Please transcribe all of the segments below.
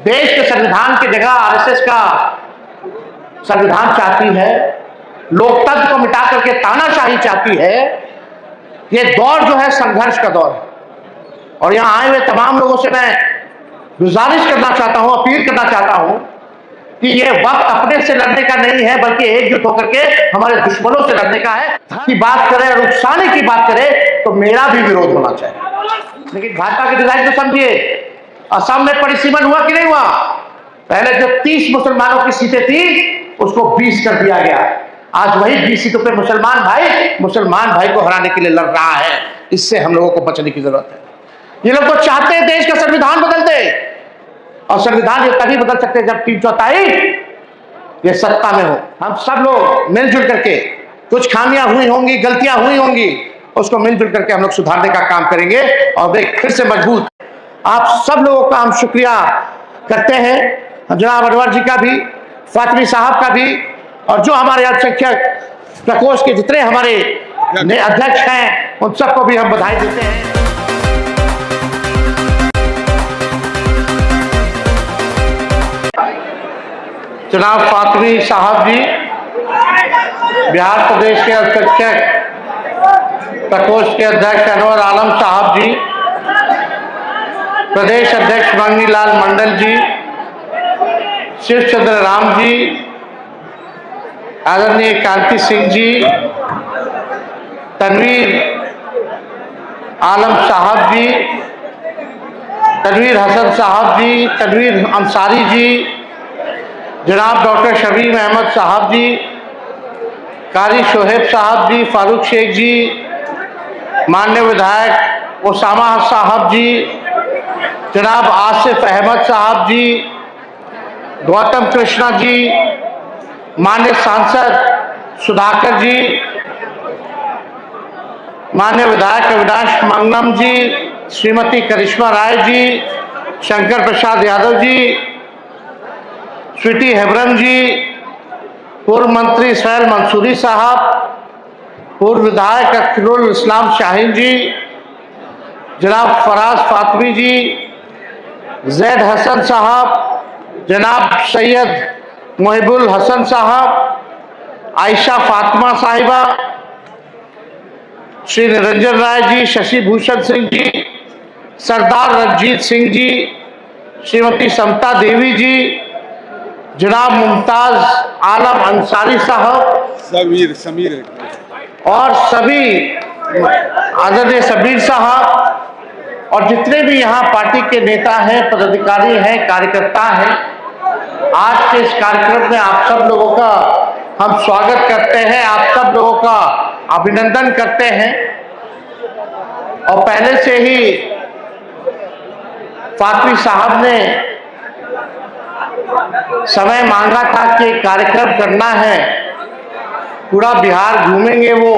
देश के संविधान की जगह आरएसएस का संविधान चाहती है, लोकतंत्र को मिटा करके तानाशाही चाहती है। ये दौर जो है संघर्ष का दौर है और यहां आए हुए तमाम लोगों से मैं गुजारिश करना चाहता हूं, अपील करना चाहता हूं कि ये वक्त अपने से लड़ने का नहीं है बल्कि एकजुट होकर के हमारे दुश्मनों से लड़ने का है। की बात करें और उकसाने की बात करें तो मेरा भी विरोध होना चाहिए, लेकिन भाजपा की डिजाइन तो समझिए। असम में परिसीमन हुआ कि नहीं हुआ? पहले जो 30 मुसलमानों की सीटें थी उसको 20 कर दिया गया। आज वही 20 सीटों पे मुसलमान भाई को हराने के लिए लड़ रहा है। इससे हम लोगों को बचने की जरूरत है। ये लोग तो चाहते हैं देश का संविधान बदल दे, और संविधान ये तभी बदल सकते हैं जब 3/4 ये सत्ता में हो। हम सब लोग मिलजुल करके, कुछ खामियां हुई होंगी, गलतियां हुई होंगी, उसको मिलजुल करके हम लोग सुधारने का काम करेंगे और देश फिर से मजबूत। आप सब लोगों का हम शुक्रिया करते हैं, जनाब अनवर जी का भी, फातमी साहब का भी, और जो हमारे अल्पसंख्यक प्रकोष्ठ के जितने हमारे अध्यक्ष हैं उन सबको भी हम बधाई देते हैं। जनाब फातमी साहब जी, बिहार प्रदेश के अल्पसंख्यक प्रकोष्ठ के अध्यक्ष अनवर आलम साहब जी, प्रदेश अध्यक्ष मंगनीलाल मंडल जी, शिव चंद्र राम जी, आदरणीय कांति सिंह जी, तनवीर आलम साहब जी, तनवीर हसन साहब जी, तनवीर अंसारी जी, जनाब डॉक्टर शबीम अहमद साहब जी, कारी शोहेब साहब जी, फारूक शेख जी, माननीय विधायक ओसामा साहब जी, जनाब आसिफ अहमद साहब जी, गौतम कृष्णा जी, माननीय सांसद सुधाकर जी, माननीय विधायक अविनाश मंगलम जी, श्रीमती करिश्मा राय जी, शंकर प्रसाद यादव जी, स्वीटी हेब्रम जी, पूर्व मंत्री सैल मंसूरी साहब, पूर्व विधायक अख्तरुल इस्लाम शाहीन जी, जनाब फराज फातमी जी, जैद हसन साहब, जनाब सैयद मुहिबुल हसन साहब, आयशा फातिमा साहिबा, श्री निरंजन राय जी, शशि भूषण सिंह जी, सरदार रंजीत सिंह जी, श्रीमती समता देवी जी, जनाब मुमताज आलम अंसारी साहब, समीर और सभी आदरणीय समीर साहब, और जितने भी यहाँ पार्टी के नेता हैं, पदाधिकारी हैं, कार्यकर्ता हैं, आज के इस कार्यक्रम में आप सब लोगों का हम स्वागत करते हैं, आप सब लोगों का अभिनंदन करते हैं। और पहले से ही फातमी साहब ने समय मांगा था कि कार्यक्रम करना है, पूरा बिहार घूमेंगे वो,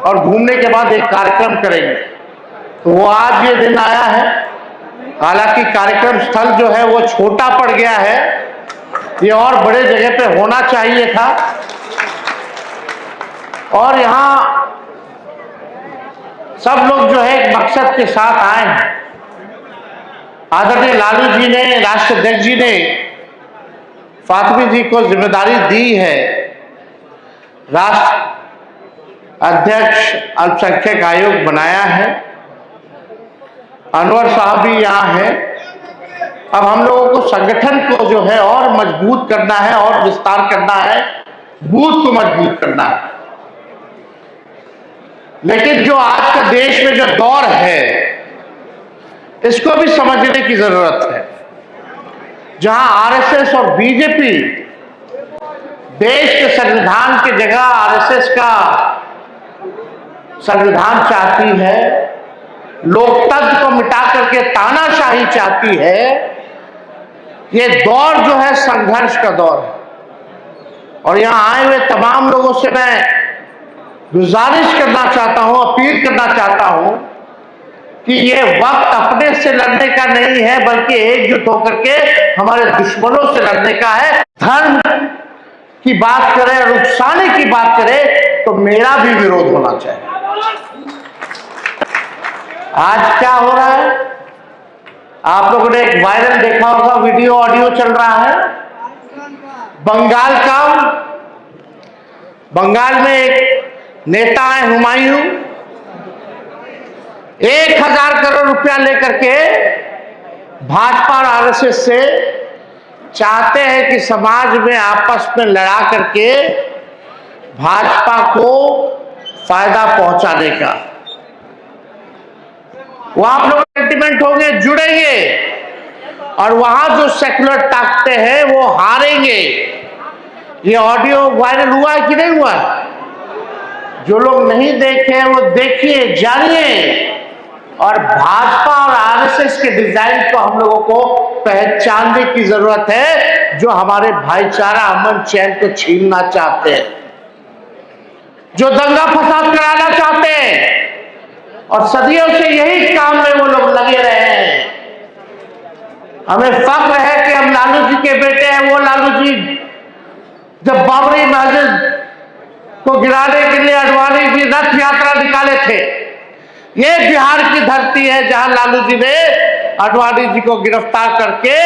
और घूमने के बाद एक कार्यक्रम करेंगे। तो वो आज ये दिन आया है। हालांकि कार्यक्रम स्थल जो है वो छोटा पड़ गया है, ये और बड़े जगह पे होना चाहिए था। और यहाँ सब लोग जो है एक मकसद के साथ आए हैं। आदरणीय लालू जी ने, राष्ट्रीय अध्यक्ष जी ने फातमी जी को जिम्मेदारी दी है, राष्ट्र अध्यक्ष अल्पसंख्यक आयोग बनाया है। अनवर साहब भी यहाँ हैं। अब हम लोगों को संगठन को जो है और मजबूत करना है और विस्तार करना है, बूथ को मजबूत करना है। लेकिन जो आज का देश में जो दौर है, इसको भी समझने की जरूरत है। जहां आरएसएस और बीजेपी देश के संविधान की जगह आरएसएस का संविधान चाहती है, लोकतंत्र को मिटा करके तानाशाही चाहती है, ये दौर जो है संघर्ष का दौर है। और यहां आए हुए तमाम लोगों से मैं गुजारिश करना चाहता हूं, अपील करना चाहता हूं कि ये वक्त अपने से लड़ने का नहीं है बल्कि एकजुट होकर के हमारे दुश्मनों से लड़ने का है। धर्म की बात करें और उकसाने की बात करें तो मेरा भी विरोध होना चाहिए। आज क्या हो रहा है? आप लोगों ने एक वायरल देखा होगा, वीडियो ऑडियो चल रहा है बंगाल का। बंगाल में एक नेता है हुमायूं, 1000 करोड़ रुपया लेकर के भाजपा और आरएसएस से चाहते हैं कि समाज में आपस में लड़ा करके भाजपा को फायदा पहुंचाने का। वो आप लोग सेंटिमेंट होंगे, जुड़ेंगे और वहां जो सेक्युलर ताकतें हैं वो हारेंगे। ये ऑडियो वायरल हुआ है कि नहीं हुआ? जो लोग नहीं देखे वो देखिए, जानिए। और भाजपा और आरएसएस के डिजाइन को हम लोगों को पहचानने की जरूरत है, जो हमारे भाईचारा अमन चैन को छीनना चाहते हैं, जो दंगा फसाद कराना चाहते हैं। और सदियों से यही काम में वो लोग लगे रहे हैं। हमें फख्र है कि हम लालू जी के बेटे हैं। वो लालू जी जब बाबरी मस्जिद को गिराने के लिए आडवाणी जी रथ यात्रा निकाले थे, ये बिहार की धरती है जहां लालू जी ने आडवाणी जी को गिरफ्तार करके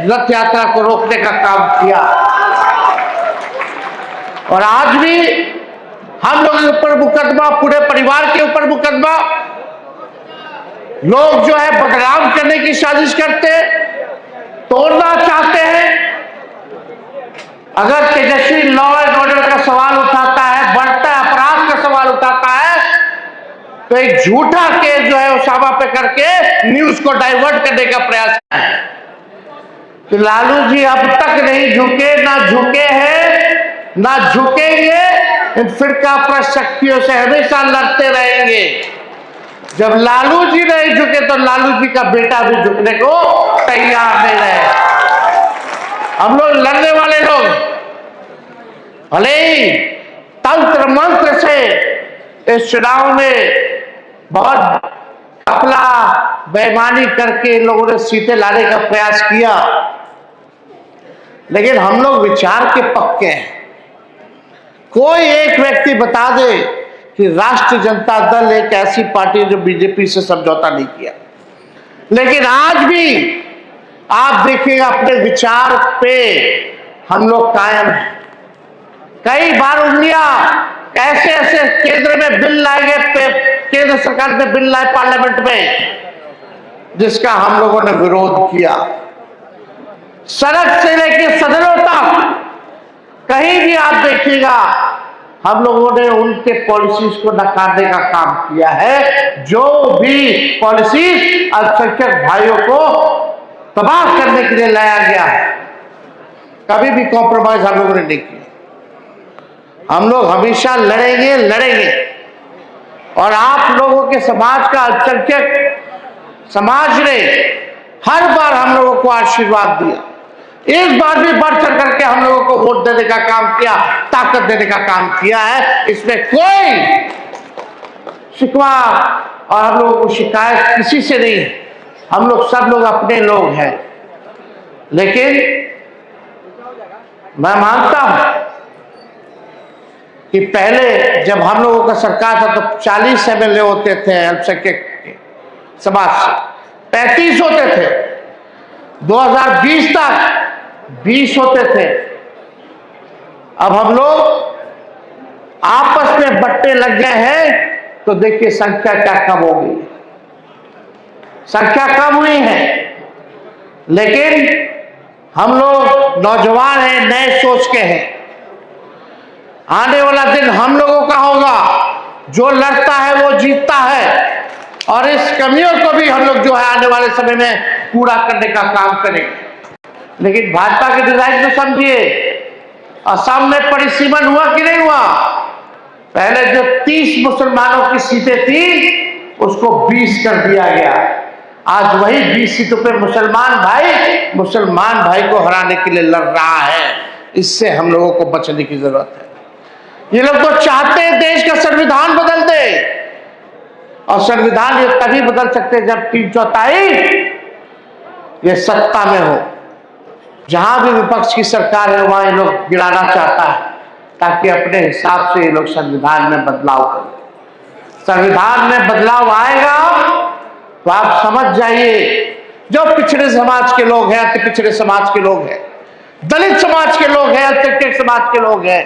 रथ यात्रा को रोकने का काम किया। और आज भी हम लोगों के ऊपर मुकदमा, पूरे परिवार के ऊपर मुकदमा। लोग जो है बदनाम करने की साजिश करते, तोड़ना चाहते हैं। अगर तेजस्वी लॉ एंड ऑर्डर का सवाल उठाता है, बढ़ता अपराध का सवाल उठाता है, तो एक झूठा केस जो है उसामा पे करके न्यूज को डाइवर्ट करने का प्रयास है। तो लालू जी अब तक नहीं झुके, ना झुके हैं, ना झुकेंगे। इन फिरका प्रस्त शक्तियों से हमेशा लड़ते रहेंगे। जब लालू जी नहीं झुके तो लालू जी का बेटा भी झुकने को तैयार नहीं रहे। हम लोग लड़ने वाले लोग, भले ही तंत्र मंत्र से इस चुनाव में बहुत अपना बेईमानी करके इन लोगों ने सीटें लाने का प्रयास किया, लेकिन हम लोग विचार के पक्के हैं। कोई एक व्यक्ति बता दे कि राष्ट्रीय जनता दल एक ऐसी पार्टी जो बीजेपी से समझौता नहीं किया। लेकिन आज भी आप देखिएगा अपने विचार पे हम लोग कायम हैं। कई बार उंगलियां ऐसे ऐसे केंद्र में बिल लाएंगे, केंद्र सरकार ने बिल लाए पार्लियामेंट में, जिसका हम लोगों ने विरोध किया। सड़क से लेकर सदनों तक कहीं भी आप देखिएगा हम लोगों ने उनके पॉलिसीज को नकारने का काम किया है। जो भी पॉलिसीज अल्पसंख्यक भाइयों को तबाह करने के लिए लाया गया है, कभी भी कॉम्प्रोमाइज हम लोगों ने नहीं किया। हम लोग हमेशा लड़ेंगे लड़ेंगे। और आप लोगों के समाज का, अल्पसंख्यक समाज ने हर बार हम लोगों को आशीर्वाद दिया। इस बार भी बढ़ चढ़ करके हम लोगों को वोट देने का काम किया, ताकत देने का काम किया है। इसमें कोई शिकवा और हम लोगों को शिकायत किसी से नहीं है। हम लोग सब लोग अपने लोग हैं। लेकिन मैं मानता हूं कि पहले जब हम लोगों का सरकार था तो 40 MLA होते थे अल्पसंख्यक समाज से, 35 होते थे। 2020 तक 20 होते थे। अब हम लोग आपस में बट्टे लग गए हैं, तो देखिए संख्या क्या कम हो गई। संख्या कम हुई है, लेकिन हम लोग नौजवान हैं, नए सोच के हैं। आने वाला दिन हम लोगों का होगा। जो लड़ता है वो जीतता है। और इस कमियों को भी हम लोग जो है आने वाले समय में पूरा करने का काम करेंगे। लेकिन भाजपा के डिजाइन को समझिए। असम में परिसीमन हुआ कि नहीं हुआ? पहले जो 30 मुसलमानों की सीटें थी उसको 20 कर दिया गया। आज वही 20 सीटों पे मुसलमान भाई को हराने के लिए लड़ रहा है। इससे हम लोगों को बचने की जरूरत है। ये लोग तो चाहते हैं देश का संविधान बदल दे, और संविधान ये तभी बदल सकते हैं जब 3/4 ये सत्ता में हो। जहां भी विपक्ष की सरकार है वहां ये लोग गिराना चाहता है, ताकि अपने हिसाब से ये लोग संविधान में बदलाव करें। संविधान में बदलाव आएगा तो आप समझ जाइए जो पिछड़े समाज के लोग हैं, अति पिछड़े समाज के लोग हैं, दलित समाज के लोग हैं, अल्पसंख्यक समाज के लोग हैं,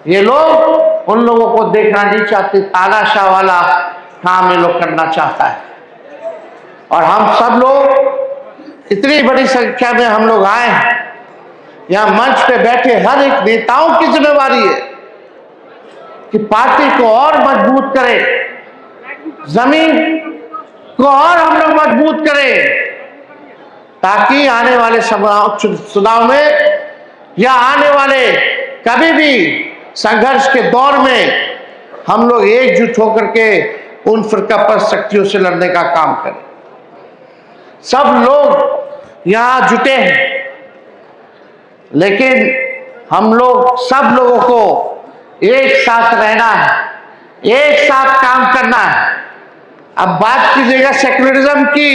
ये लोग उन लोगों को देखना नहीं चाहते। तानाशाह वाला काम ये लोग करना चाहता है। और हम सब लोग इतनी बड़ी संख्या में हम लोग आए हैं, यहां मंच पे बैठे हर एक नेताओं की जिम्मेवारी है कि पार्टी को और मजबूत करें, जमीन को और हम लोग मजबूत करें, ताकि आने वाले चुनाव में या आने वाले कभी भी संघर्ष के दौर में हम लोग एकजुट होकर के उन फिरकापरस्त शक्तियों से लड़ने का काम करें। सब लोग यहां जुटे हैं, लेकिन हम लोग सब लोगों को एक साथ रहना है, एक साथ काम करना है। अब बात कीजिएगा सेक्युलरिज्म की,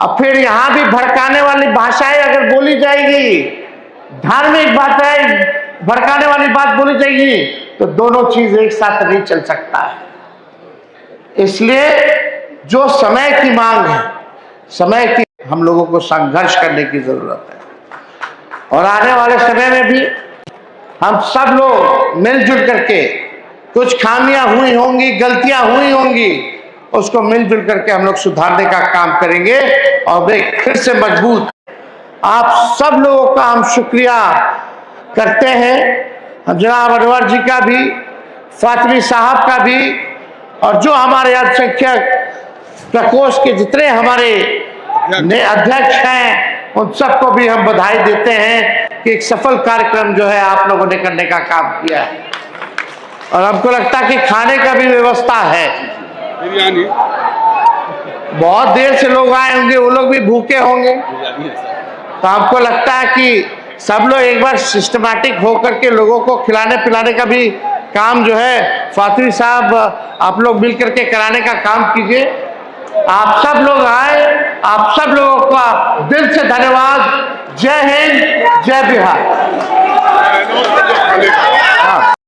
अब फिर यहां भी भड़काने वाली भाषाएं अगर बोली जाएगी, धार्मिक भाषाएं भड़काने वाली बात बोली जाएगी, तो दोनों चीज एक साथ नहीं चल सकता है। इसलिए जो समय की मांग है, समय की हम लोगों को संघर्ष करने की जरूरत है। और आने वाले समय में भी हम सब लोग मिलजुल करके, कुछ खामियां हुई होंगी, गलतियां हुई होंगी, उसको मिलजुल करके हम लोग सुधारने का काम करेंगे और एक फिर से मजबूत। आप सब लोगों का हम शुक्रिया करते हैं, जनाब अनवर जी का भी, फातिमी साहब का भी, और जो हमारे अल्पसंख्यक प्रकोष्ठ के जितने हमारे अध्यक्ष हैं, उन सबको भी हम बधाई देते हैं कि एक सफल कार्यक्रम जो है आप लोगों ने करने का काम किया है। और हमको लगता है कि खाने का भी व्यवस्था है, बिरयानी, बहुत देर से लोग आए होंगे, वो लोग भी भूखे होंगे, तो हमको लगता है कि सब लोग एक बार सिस्टमैटिक होकर के लोगों को खिलाने पिलाने का भी काम जो है फातिमी साहब आप लोग मिल करके कराने का काम कीजिए। आप सब लोग आए, आप सब लोगों का दिल से धन्यवाद। जय हिंद, जय बिहार।